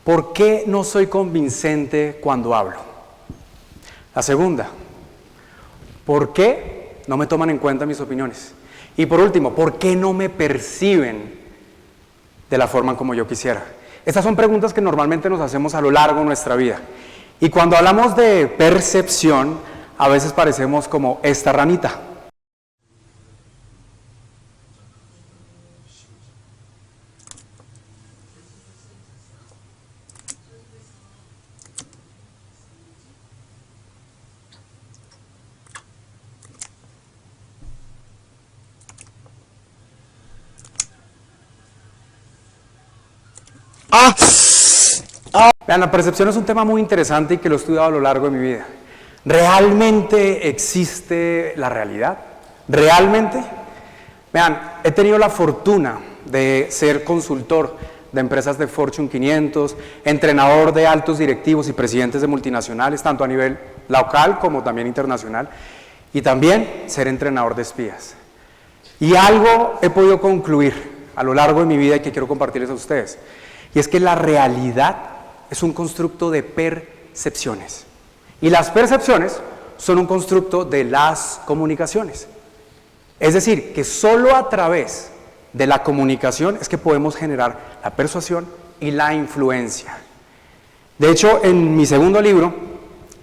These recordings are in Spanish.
¿Por qué no soy convincente cuando hablo? La segunda, ¿por qué no me toman en cuenta mis opiniones? Y por último, ¿por qué no me perciben de la forma como yo quisiera? Estas son preguntas que normalmente nos hacemos a lo largo de nuestra vida. Y cuando hablamos de percepción, a veces parecemos como esta ranita. Vean, la percepción es un tema muy interesante y que lo he estudiado a lo largo de mi vida. ¿Realmente existe la realidad? ¿Realmente? Vean, he tenido la fortuna de ser consultor de empresas de Fortune 500, entrenador de altos directivos y presidentes de multinacionales, tanto a nivel local como también internacional, y también ser entrenador de espías. Y algo he podido concluir a lo largo de mi vida y que quiero compartirles a ustedes, y es que la realidad es un constructo de percepciones. Y las percepciones son un constructo de las comunicaciones. Es decir, que solo a través de la comunicación es que podemos generar la persuasión y la influencia. De hecho, en mi segundo libro,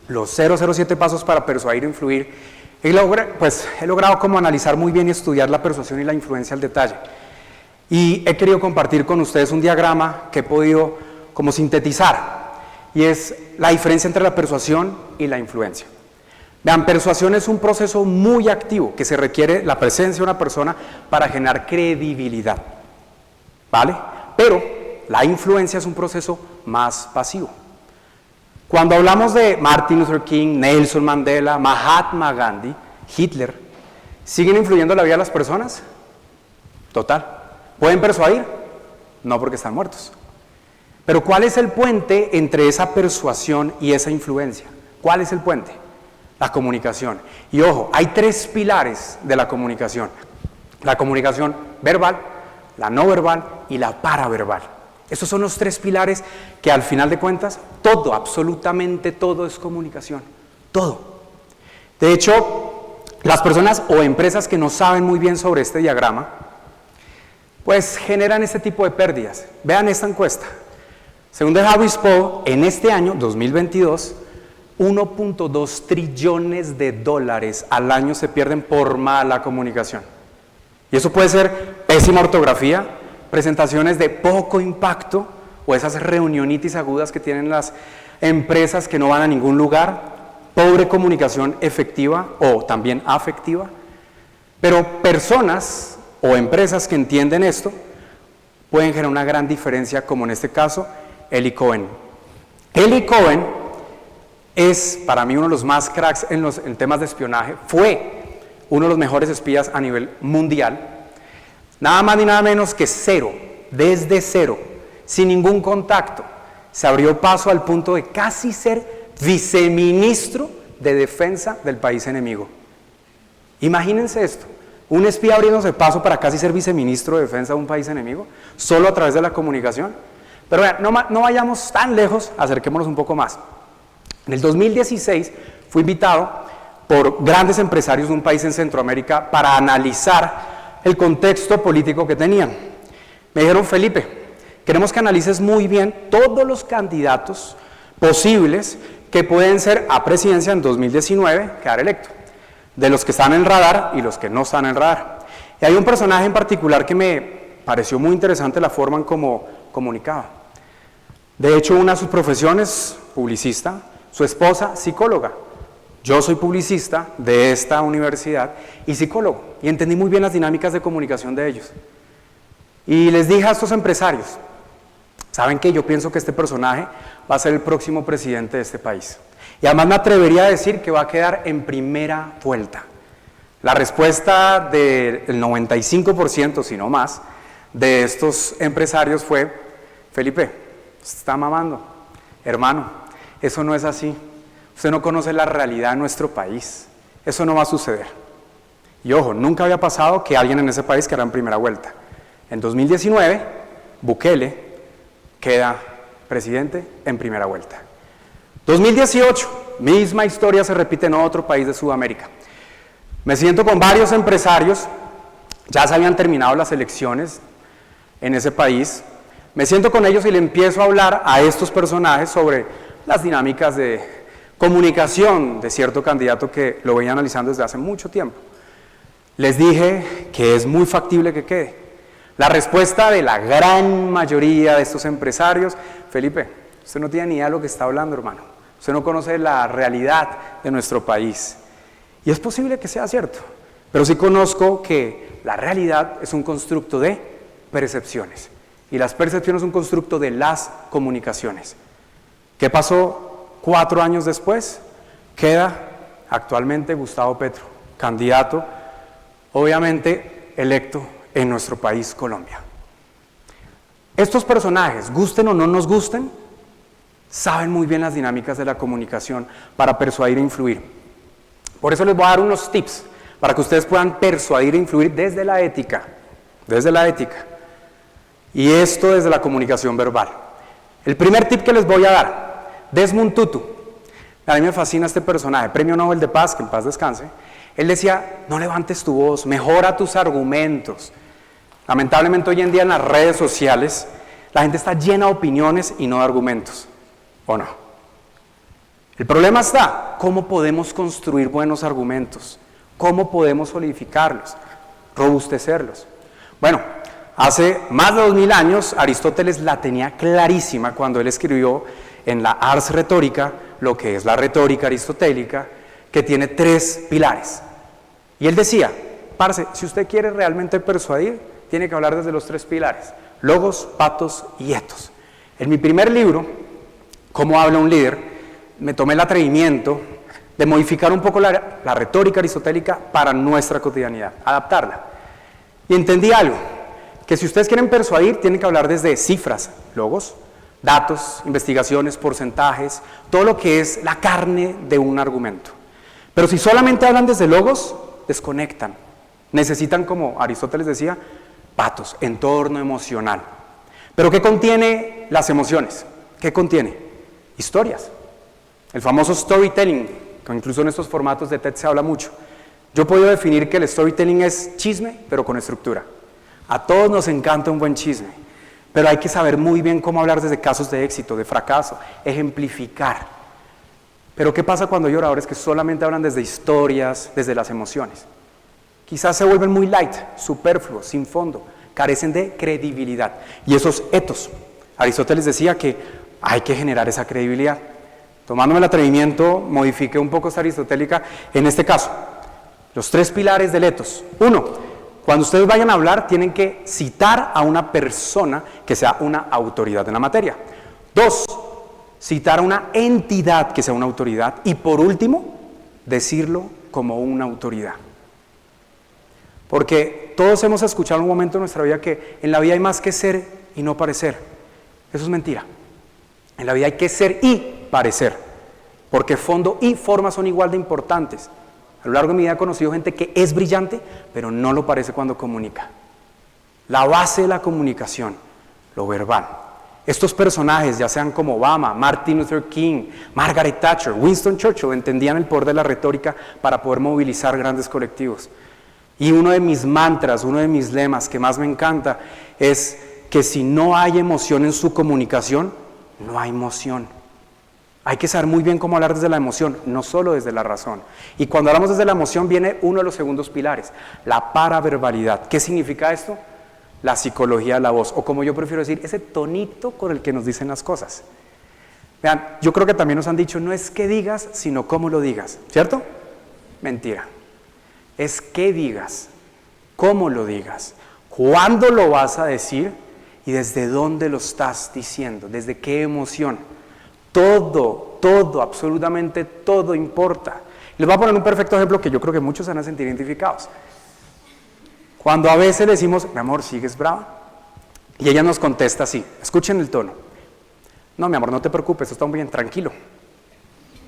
Los 007 pasos para persuadir e influir, he logrado como analizar muy bien y estudiar la persuasión y la influencia al detalle. Y he querido compartir con ustedes un diagrama que he podido como sintetizar, y es la diferencia entre la persuasión y la influencia. Vean, persuasión es un proceso muy activo que se requiere la presencia de una persona para generar credibilidad, ¿vale? Pero la influencia es un proceso más pasivo. Cuando hablamos de Martin Luther King, Nelson Mandela, Mahatma Gandhi, Hitler, ¿siguen influyendo en la vida de las personas? Total. ¿Pueden persuadir? No, porque están muertos. Pero ¿cuál es el puente entre esa persuasión y esa influencia? ¿Cuál es el puente? La comunicación. Y ojo, hay tres pilares de la comunicación. La comunicación verbal, la no verbal y la paraverbal. Esos son los tres pilares que al final de cuentas, todo, absolutamente todo es comunicación. Todo. De hecho, las personas o empresas que no saben muy bien sobre este diagrama, pues generan este tipo de pérdidas. Vean esta encuesta. Según The Harris Poll, en este año, 2022, 1.2 trillones de dólares al año se pierden por mala comunicación. Y eso puede ser pésima ortografía, presentaciones de poco impacto o esas reunionitis agudas que tienen las empresas que no van a ningún lugar, pobre comunicación efectiva o también afectiva. Pero personas o empresas que entienden esto pueden generar una gran diferencia, como en este caso Eli Cohen. Eli Cohen es para mí uno de los más cracks en temas de espionaje, fue uno de los mejores espías a nivel mundial, nada más ni nada menos que desde cero, sin ningún contacto, se abrió paso al punto de casi ser viceministro de defensa del país enemigo. Imagínense esto, un espía abriéndose paso para casi ser viceministro de defensa de un país enemigo, solo a través de la comunicación. Pero vean, no vayamos tan lejos, acerquémonos un poco más. En el 2016 fui invitado por grandes empresarios de un país en Centroamérica para analizar el contexto político que tenían. Me dijeron, Felipe, queremos que analices muy bien todos los candidatos posibles que pueden ser a presidencia en 2019 quedar electo, de los que están en el radar y los que no están en el radar. Y hay un personaje en particular que me pareció muy interesante la forma en cómo comunicaba. De hecho, una de sus profesiones, publicista, su esposa, psicóloga. Yo soy publicista de esta universidad y psicólogo, y entendí muy bien las dinámicas de comunicación de ellos. Y les dije a estos empresarios, ¿saben qué? Yo pienso que este personaje va a ser el próximo presidente de este país. Y además me atrevería a decir que va a quedar en primera vuelta. La respuesta del 95%, si no más, de estos empresarios fue, Felipe, se está mamando, hermano, eso no es así. Usted no conoce la realidad de nuestro país. Eso no va a suceder. Y ojo, nunca había pasado que alguien en ese país quedara en primera vuelta. En 2019, Bukele queda presidente en primera vuelta. 2018, misma historia se repite en otro país de Sudamérica. Me siento con varios empresarios, ya se habían terminado las elecciones en ese país. Me siento con ellos y le empiezo a hablar a estos personajes sobre las dinámicas de comunicación de cierto candidato que lo venía analizando desde hace mucho tiempo. Les dije que es muy factible que quede. La respuesta de la gran mayoría de estos empresarios: Felipe, usted no tiene ni idea de lo que está hablando, hermano. Usted no conoce la realidad de nuestro país. Y es posible que sea cierto, pero sí conozco que la realidad es un constructo de percepciones. Y las percepciones son un constructo de las comunicaciones. ¿Qué pasó 4 años después? Queda actualmente Gustavo Petro, candidato, obviamente electo en nuestro país, Colombia. Estos personajes, gusten o no nos gusten, saben muy bien las dinámicas de la comunicación para persuadir e influir. Por eso les voy a dar unos tips para que ustedes puedan persuadir e influir desde la ética. Desde la ética. Y esto desde la comunicación verbal. El primer tip que les voy a dar: Desmond Tutu. A mí me fascina este personaje, Premio Nobel de Paz, que en paz descanse. Él decía: no levantes tu voz, mejora tus argumentos. Lamentablemente hoy en día en las redes sociales la gente está llena de opiniones y no de argumentos, ¿o no? El problema está, ¿cómo podemos construir buenos argumentos? ¿Cómo podemos solidificarlos, robustecerlos? Bueno, hace más de 2000 años Aristóteles la tenía clarísima cuando él escribió en la Ars Rhetorica lo que es la retórica aristotélica, que tiene 3 pilares. Y él decía: parce, si usted quiere realmente persuadir, tiene que hablar desde los 3 pilares: logos, patos y etos. En mi primer libro, ¿Cómo habla un líder?, me tomé el atrevimiento de modificar un poco la retórica aristotélica para nuestra cotidianidad, adaptarla. Y entendí algo, que si ustedes quieren persuadir, tienen que hablar desde cifras, logos, datos, investigaciones, porcentajes, todo lo que es la carne de un argumento. Pero si solamente hablan desde logos, desconectan. Necesitan, como Aristóteles decía, patos, entorno emocional. ¿Pero qué contiene las emociones? ¿Qué contiene? Historias. El famoso storytelling, que incluso en estos formatos de TED se habla mucho. Yo he podido definir que el storytelling es chisme, pero con estructura. A todos nos encanta un buen chisme, pero hay que saber muy bien cómo hablar desde casos de éxito, de fracaso, ejemplificar. Pero ¿qué pasa cuando hay oradores que solamente hablan desde historias, desde las emociones? Quizás se vuelven muy light, superfluos, sin fondo, carecen de credibilidad. Y esos etos, Aristóteles decía que hay que generar esa credibilidad. Tomándome el atrevimiento, modifiqué un poco esta aristotélica en este caso. Los 3 pilares del etos. 1, cuando ustedes vayan a hablar, tienen que citar a una persona que sea una autoridad en la materia. 2, citar a una entidad que sea una autoridad. Y por último, decirlo como una autoridad. Porque todos hemos escuchado en un momento de nuestra vida que en la vida hay más que ser y no parecer. Eso es mentira. En la vida hay que ser y parecer, porque fondo y forma son igual de importantes. A lo largo de mi vida he conocido gente que es brillante, pero no lo parece cuando comunica. La base de la comunicación, lo verbal. Estos personajes, ya sean como Obama, Martin Luther King, Margaret Thatcher, Winston Churchill, entendían el poder de la retórica para poder movilizar grandes colectivos. Y uno de mis mantras, uno de mis lemas que más me encanta es que si no hay emoción en su comunicación, no hay moción. Hay que saber muy bien cómo hablar desde la emoción, no solo desde la razón. Y cuando hablamos desde la emoción viene uno de los segundos pilares, la paraverbalidad. ¿Qué significa esto? La psicología de la voz, o como yo prefiero decir, ese tonito con el que nos dicen las cosas. Vean, yo creo que también nos han dicho, no es que digas, sino cómo lo digas, ¿cierto? Mentira. Es que digas, cómo lo digas, cuándo lo vas a decir y desde dónde lo estás diciendo, desde qué emoción. Todo, absolutamente todo importa. Les voy a poner un perfecto ejemplo que yo creo que muchos se van a sentir identificados. Cuando a veces decimos, mi amor, ¿sigues brava? Y ella nos contesta así, escuchen el tono. No, mi amor, no te preocupes, esto está muy bien, tranquilo.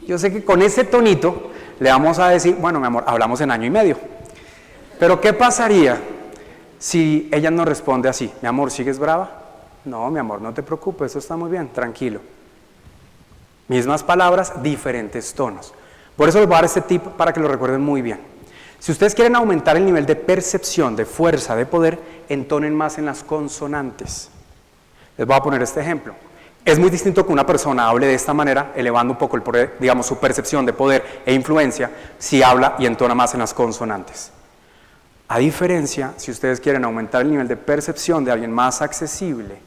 Yo sé que con ese tonito le vamos a decir, bueno, mi amor, hablamos en año y medio. Pero ¿qué pasaría si ella nos responde así, mi amor, ¿sigues brava? No, mi amor, no te preocupes, eso está muy bien, tranquilo. Mismas palabras, diferentes tonos. Por eso les voy a dar este tip para que lo recuerden muy bien. Si ustedes quieren aumentar el nivel de percepción, de fuerza, de poder, entonen más en las consonantes. Les voy a poner este ejemplo. Es muy distinto que una persona hable de esta manera, elevando un poco el poder, digamos, su percepción de poder e influencia, si habla y entona más en las consonantes. A diferencia, si ustedes quieren aumentar el nivel de percepción de alguien más accesible,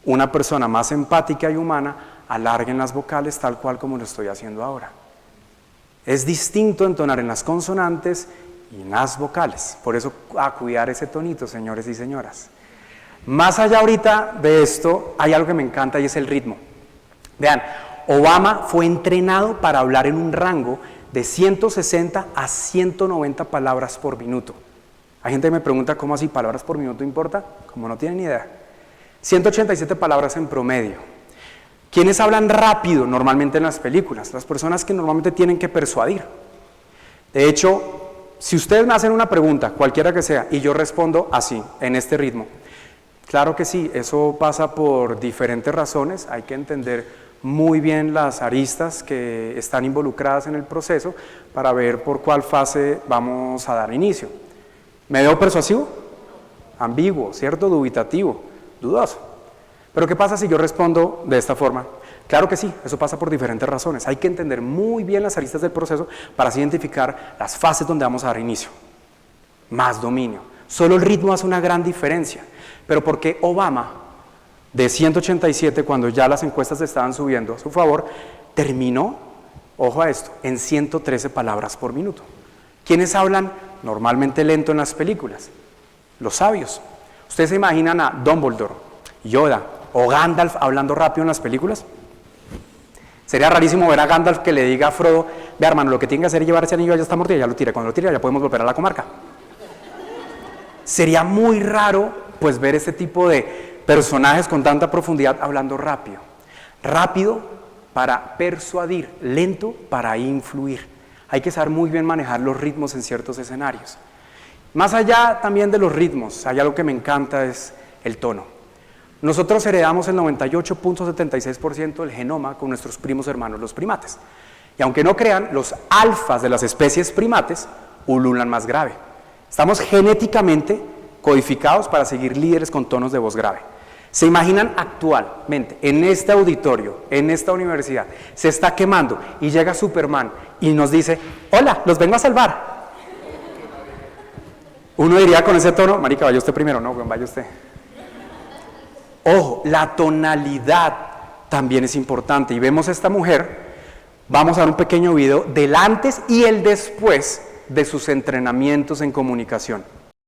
una persona más empática y humana, alarguen las vocales tal cual como lo estoy haciendo ahora. Es distinto entonar en las consonantes y en las vocales. Por eso, a cuidar ese tonito, señores y señoras. Más allá ahorita de esto, hay algo que me encanta y es el ritmo. Vean, Obama fue entrenado para hablar en un rango de 160 a 190 palabras por minuto. Hay gente que me pregunta, ¿cómo así palabras por minuto importa? Como no tienen ni idea. 187 palabras en promedio. ¿Quiénes hablan rápido normalmente en las películas? Las personas que normalmente tienen que persuadir. De hecho, si ustedes me hacen una pregunta, cualquiera que sea, y yo respondo así, en este ritmo, claro que sí, eso pasa por diferentes razones, hay que entender muy bien las aristas que están involucradas en el proceso para ver por cuál fase vamos a dar inicio. ¿Me veo persuasivo? Ambiguo, ¿cierto? Dubitativo, dudoso. Pero ¿qué pasa si yo respondo de esta forma? Claro que sí, eso pasa por diferentes razones. Hay que entender muy bien las aristas del proceso para así identificar las fases donde vamos a dar inicio. Más dominio. Solo el ritmo hace una gran diferencia. Pero ¿por qué Obama, de 187, cuando ya las encuestas estaban subiendo a su favor, terminó, ojo a esto, en 113 palabras por minuto? ¿Quiénes hablan normalmente lento en las películas? Los sabios. ¿Ustedes se imaginan a Dumbledore, Yoda o Gandalf hablando rápido en las películas? Sería rarísimo ver a Gandalf que le diga a Frodo, ve hermano, lo que tiene que hacer es llevar ese anillo, ya está muerto y ya lo tira. Cuando lo tira ya podemos volver a la comarca. Sería muy raro pues ver este tipo de personajes con tanta profundidad hablando rápido. Rápido para persuadir, lento para influir. Hay que saber muy bien manejar los ritmos en ciertos escenarios. Más allá también de los ritmos, hay algo que me encanta, es el tono. Nosotros heredamos el 98.76% del genoma con nuestros primos hermanos, los primates. Y aunque no crean, los alfas de las especies primates ululan más grave. Estamos genéticamente codificados para seguir líderes con tonos de voz grave. ¿Se imaginan actualmente, en este auditorio, en esta universidad, se está quemando y llega Superman y nos dice, hola, los vengo a salvar? Uno diría con ese tono, marica, vaya usted primero, no, vaya usted. Ojo, la tonalidad también es importante y vemos a esta mujer, vamos a dar un pequeño video del antes y el después de sus entrenamientos en comunicación.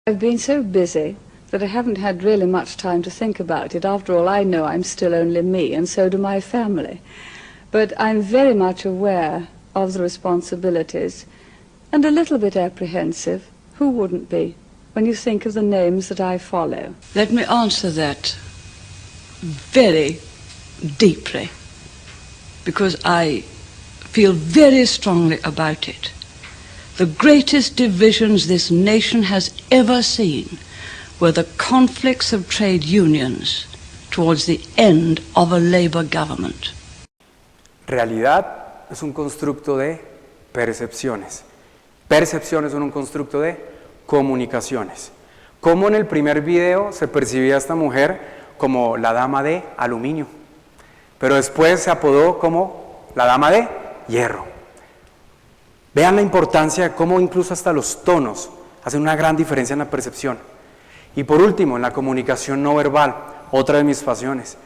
I've been so busy that I haven't had really much time to think about it. After all, I know I'm still only me, and so do my family. But I'm very much aware of the responsibilities and a little bit apprehensive. Who wouldn't be when you think of the names that I follow? Let me answer that very deeply, because I feel very strongly about it. The greatest divisions this nation has ever seen were the conflicts of trade unions towards the end of a Labour government. Realidad es un constructo de percepciones. Percepciones son un constructo de comunicaciones. Como en el primer video se percibía a esta mujer como la dama de aluminio, pero después se apodó como la dama de hierro. Vean la importancia de cómo incluso hasta los tonos hacen una gran diferencia en la percepción. Y por último, en la comunicación no verbal, otra de mis pasiones.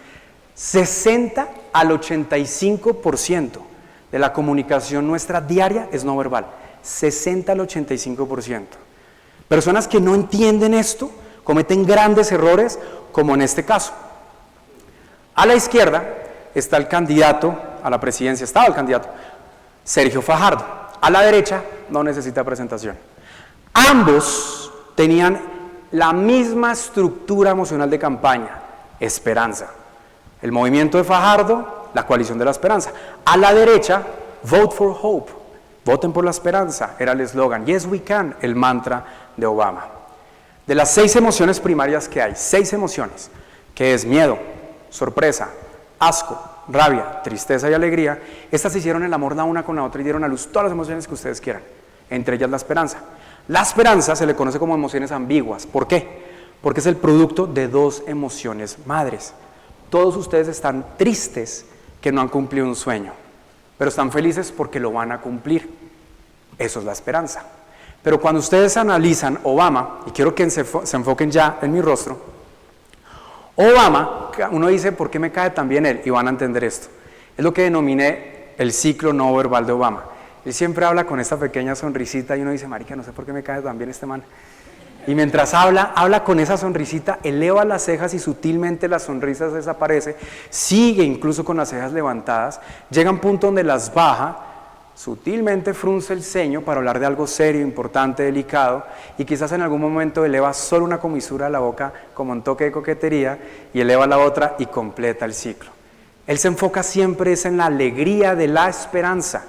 60 al 85% de la comunicación nuestra diaria es no verbal. 60 al 85%. Personas que no entienden esto cometen grandes errores, como en este caso. A la izquierda está el candidato a la presidencia, estaba el candidato, Sergio Fajardo. A la derecha no necesita presentación. Ambos tenían la misma estructura emocional de campaña, esperanza. El movimiento de Fajardo, la coalición de la esperanza. A la derecha, Vote for Hope, voten por la esperanza, era el eslogan. Yes we can, el mantra de Obama. De las 6 emociones primarias que hay, 6 emociones que es miedo, sorpresa, asco, rabia, tristeza y alegría, estas hicieron el amor la una con la otra y dieron a luz todas las emociones que ustedes quieran, entre ellas la esperanza. La esperanza se le conoce como emociones ambiguas. ¿Por qué? Porque es el producto de dos emociones madres. Todos ustedes están tristes que no han cumplido un sueño, pero están felices porque lo van a cumplir. Eso es la esperanza. Pero cuando ustedes analizan Obama, y quiero que se enfoquen ya en mi rostro, Obama, uno dice, ¿por qué me cae tan bien él? Y van a entender esto. Es lo que denominé el ciclo no verbal de Obama. Él siempre habla con esta pequeña sonrisita y uno dice, marica, no sé por qué me cae tan bien este man. Y mientras habla con esa sonrisita, eleva las cejas y sutilmente la sonrisa desaparece, sigue incluso con las cejas levantadas, llega a un punto donde las baja, sutilmente frunce el ceño para hablar de algo serio, importante, delicado, y quizás en algún momento eleva solo una comisura a la boca como un toque de coquetería, y eleva la otra y completa el ciclo. Él se enfoca siempre en la alegría de la esperanza,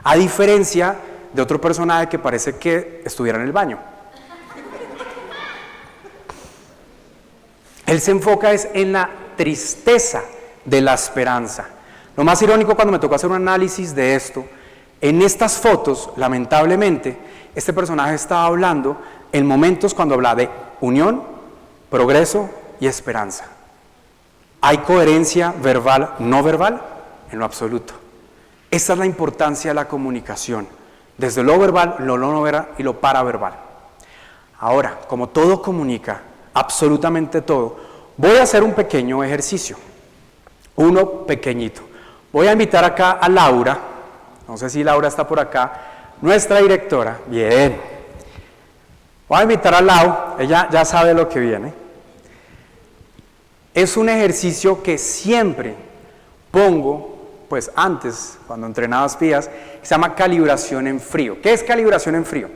a diferencia de otro personaje que parece que estuviera en el baño. Él se enfoca en la tristeza de la esperanza. Lo más irónico cuando me tocó hacer un análisis de esto, en estas fotos, lamentablemente, este personaje estaba hablando en momentos cuando habla de unión, progreso y esperanza. ¿Hay coherencia verbal, no verbal? En lo absoluto. Esta es la importancia de la comunicación, desde lo verbal, lo no verbal y lo paraverbal. Ahora, como todo comunica, absolutamente todo, voy a hacer un pequeño ejercicio, uno pequeñito. Voy a invitar acá a Laura, no sé si Laura está por acá, nuestra directora, bien. Voy a invitar a Lau, ella ya sabe lo que viene. Es un ejercicio que siempre pongo, pues antes, cuando entrenaba espías, que se llama calibración en frío. ¿Qué es calibración en frío?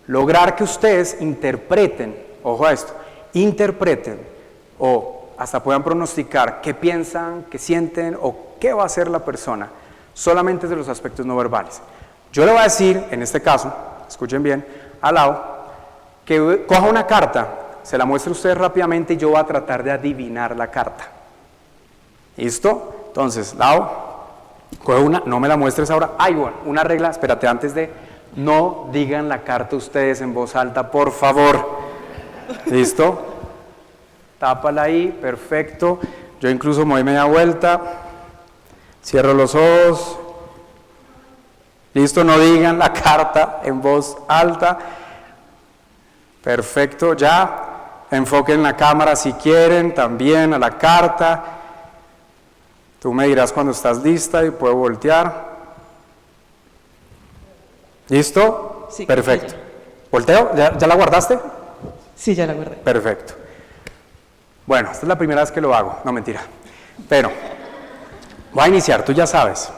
Lograr que ustedes interpreten, ojo a esto, interpreten o hasta puedan pronosticar qué piensan, qué sienten o qué va a hacer la persona, solamente de los aspectos no verbales. Yo le voy a decir, en este caso, escuchen bien, a Lau, que coja una carta, se la muestre usted rápidamente y yo voy a tratar de adivinar la carta. ¿Listo? Entonces, Lau, coge una, no me la muestres ahora. Ay, bueno, una regla, espérate, antes de, no digan la carta ustedes en voz alta, por favor. ¿Listo? Tápala ahí, perfecto. Yo incluso me doy media vuelta, cierro los ojos. ¿Listo? No digan la carta en voz alta. Perfecto, ya. Enfoquen la cámara si quieren, también a la carta. Tú me dirás cuando estás lista y puedo voltear. ¿Listo? Sí, perfecto. sí. ¿Volteo? ¿Ya la guardaste? Sí, ya la guardé. Perfecto. Bueno, esta es la primera vez que lo hago, no mentira. Pero, voy a iniciar, tú ya sabes.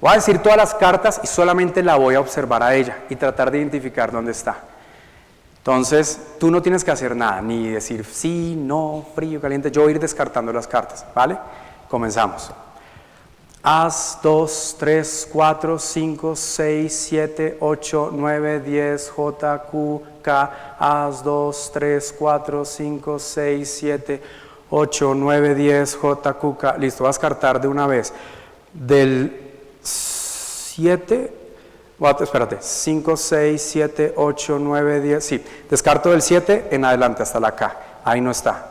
Voy a decir todas las cartas y solamente la voy a observar a ella y tratar de identificar dónde está. Entonces, tú no tienes que hacer nada, ni decir sí, no, frío, caliente. Yo voy a ir descartando las cartas, ¿vale? Comenzamos. As, 2, 3, 4, 5, 6, 7, 8, 9, 10, J, Q, K, As, 2, 3, 4, 5, 6, 7, 8, 9, 10, J, Q, K. Listo, vas a descartar de una vez. Del 7, espérate, 5, 6, 7, 8, 9, 10, sí, descarto del 7 en adelante hasta la K, ahí no está.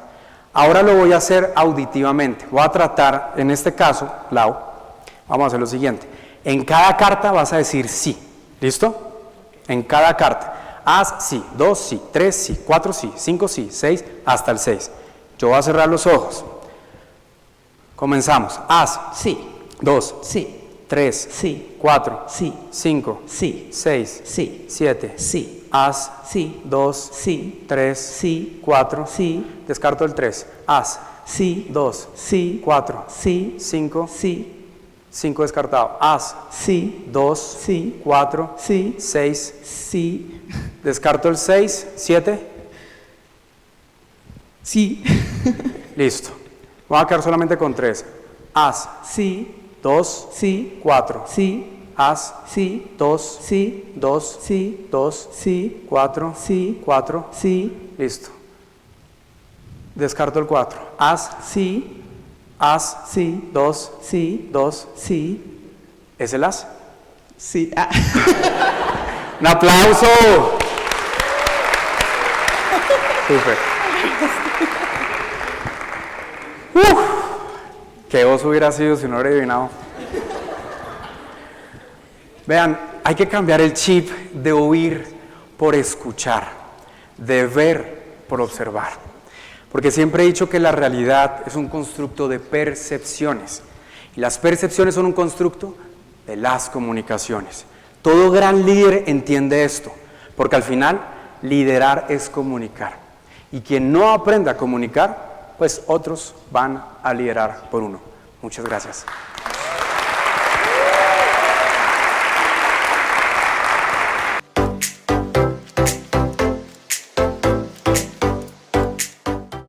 Ahora lo voy a hacer auditivamente, voy a tratar, en este caso, Lau, vamos a hacer lo siguiente, en cada carta vas a decir sí, ¿listo? En cada carta, As sí, 2 sí, 3 sí, 4 sí, 5 sí, 6, hasta el 6. Yo voy a cerrar los ojos. Comenzamos, As, Sí, 2, sí, 3, sí, 4, sí, 5, sí, 6, sí, 7, sí, As, sí, 2, sí, 3, sí, 4, sí, descarto el 3, As, sí, 2, sí, 4, sí, 5, sí, 5 descartado, As, sí, 2, sí, 4, sí, 6, sí, descarto el 6, 7, sí, listo. Vamos a quedar solamente con 3, As, sí, 2, sí, 4, sí, As, sí, 2, sí, 2, sí, 2, sí, 4, sí, 4, sí, listo. Descarto el 4. As, sí, as, sí, 2, sí, 2. sí, ¿Es el as? sí. Ah. ¡Un aplauso! Súper. ¡Qué oso hubiera sido si no hubiera adivinado! Vean, hay que cambiar el chip de oír por escuchar, de ver por observar. Porque siempre he dicho que la realidad es un constructo de percepciones. Y las percepciones son un constructo de las comunicaciones. Todo gran líder entiende esto, porque al final liderar es comunicar. Y quien no aprenda a comunicar, pues otros van a liderar por uno. Muchas gracias.